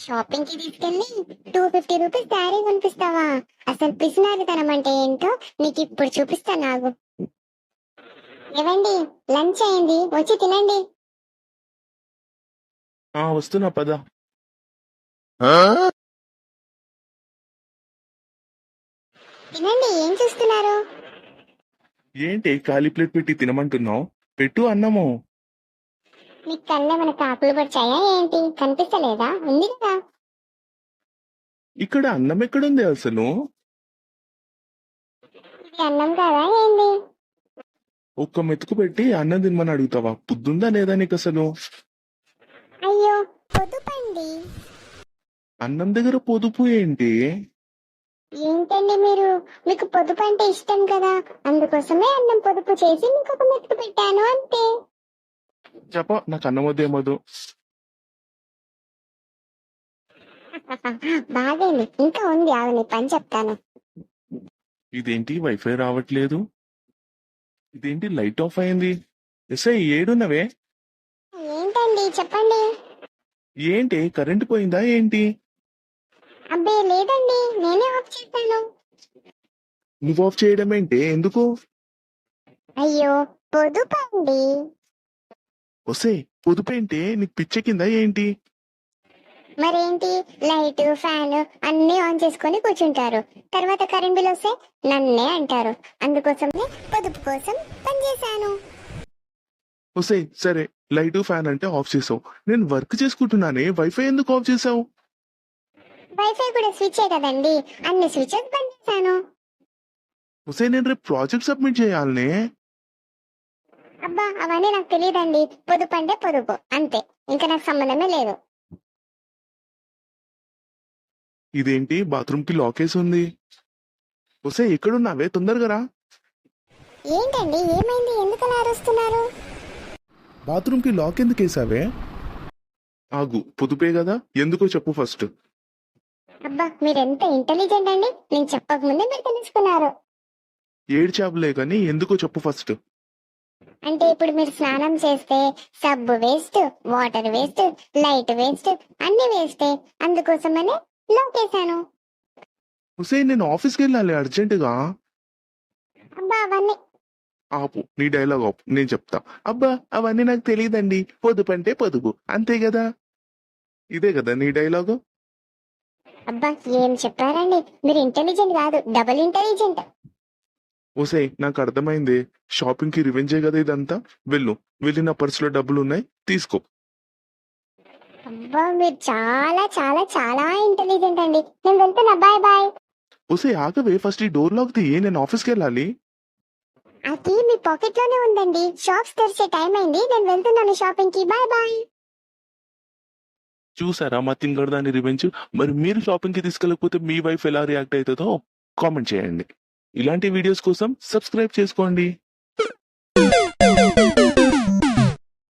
Shopping కి తీసుకెళ్ళి 250 rupees sari కొనిపిస్తావా? అసలు పిసినారితనం అంటే ఏంటో నీకు ఇప్పుడు చూపిస్తాను నాకు. ఏవండి, లంచ్ అయింది, వచ్చి తినండి. వస్తున్నా పద. తినండి, ఏం చూస్తున్నారు? ఏంటి ఖాళీ ప్లేట్ పెట్టి తినమంటున్నావు? పెట్టు అన్నము. మీకు కళ్ళే మన కాకులు పడిచాయా ఏంటి? కనిపిస్తలేదా? ఉంది కదా. ఇక్కడ అన్నం ఎక్కడుంది అసలు? ఇది అన్నం కదా ఏంది? ఒక్క మెతుకు పెట్టి అన్నం తినమని అడుగుతావా? బుద్ధుందా లేదా నీకు అసలు? అయ్యో, పొదుపండి. అన్నం దగ్గర పొదుపు ఏంటి? ఏంటండి మీరు? మీకు పొదుపు అంటే ఇష్టం కదా, అందుకోసమే అన్నం పొదుపు చేసి మీకు ఒక మెతుకు పెట్టాను అంతే. చెప్ప, నాకు అన్నం వద్దేమదు. బాగైంది, ఇంకా ఉంది, ఆగు నీ పని చెప్తాను. ఇదేంటి వైఫై రావట్లేదు? ఇదేంటి లైట్ ఆఫ్ అయింది? ఎస్ఐ ఏడున్నవే? ఏంటండి చెప్పండి. ఏంటి కరెంట్ పోయిందా ఏంటి? అబ్బే లేదండి, నేనే ఆఫ్ చేశాను. నువ్వు ఆఫ్ చేయడం ఏంటి? ఎందుకు? అయ్యో, పొదుపండి. ఒసే, పొదుపేంటి? నీకు పిచ్చెక్కిందా ఏంటి? మరేంటి, లైట్ ఫ్యాన్ అన్ని ఆన్ చేసుకొని కూర్చుంటారు, తర్వాత కరెంట్ బిల్ వస్తే నన్నే అంటారు. అందుకోసమే పొదుపు కోసం పనిచేశాను. ఒసే సరే, లైట్ ఫ్యాన్ అంటే ఆఫ్ చేసావు. నేను వర్క్ చేసుకుంటున్నానే, వైఫై ఎందుకు ఆఫ్ చేసావు? వైఫై కూడా స్విచ్చే కదండి, అన్ని స్విచెస్ బంద్ చేశాను. ఒసే, నేను రేపు ప్రాజెక్ట్ సబ్మిట్ చేయాలనే. అబ్బా అవన్నీ నాకు తెలియదండి, పొదుపు అంటే పొదుపు అంతే, ఇంకా నాకు సంబంధమే లేదు. ఇదేంటి బాత్రూమ్ కి లాక్ వేసి ఉంది? ఒసే ఎక్కడున్నావే? తొందరగా రా. ఏంటండి ఏమైంది, ఎందుకు అలా అరుస్తున్నారు? బాత్రూమ్ కి లాక్ ఎందుకు వేసావే? ఆగు, పొదుపే కదా, ఎందుకో చెప్పు ఫస్ట్. అబ్బా మీరెంత ఇంటెలిజెంట్ అండి, నేను చెప్పక ముందే మీరు తెలుసుకున్నారు. ఏడు చేపలే కానీ ఎందుకో చెప్పు ఫస్ట్. అంటే ఇప్పుడు మీరు స్నానం చేస్తే సబ్బు waste, water waste, light waste, అన్ని వేస్ట్, అందుకోసమనే లోకేశాను. ఒసే నేను ఆఫీస్కి వెళ్ళాలి అర్జెంటుగా. అబ్బా అవన్నీ ఆపు, నీ డైలాగ్ ఆపు, నేను చెప్తా. అబ్బా అవన్నీ నాకు తెలియదండి, పొదుపు అంటే పొదుపు అంతే కదా. ఇదే కదా నీ డైలాగు? అబ్బా ఏం చెప్పారండి, మీరు ఇంటెలిజెంట్ కాదు, డబుల్ ఇంటెలిజెంట్. ఓసే నాకు అర్థమైంది, షాపింగ్ కి రివెంజే కదా ఇదంతా. వెళ్ళు, వెళ్ళి నా పర్సులో డబ్బులు ఉన్నాయి, తీసుకో. అబ్బా మీరు చాలా చాలా చాలా ఇంటెలిజెంట్ అండి, నేను వెళ్తున్నా, బాయ్ బాయ్. ఓసే ఆగవే, ఫస్ట్ ఈ డోర్ లాక్ తీయి, నేను ఆఫీస్కి వెళ్ళాలి. అది మీ పాకెట్ లోనే ఉందండి, షాప్స్ తెరిచే టైం అయింది, నేను వెళ్తున్నాను షాపింగ్ కి, బాయ్ బాయ్. చూసారా మా తింగర్ దాని రివెంజ్? మరి మీరు షాపింగ్ కి తీసుకెళ్ళకపోతే మీ వైఫ్ ఎలా రియాక్ట్ అవుతుందో కామెంట్ చేయండి. ఇలాంటి వీడియోస్ కోసం సబ్స్క్రైబ్ చేసుకోండి.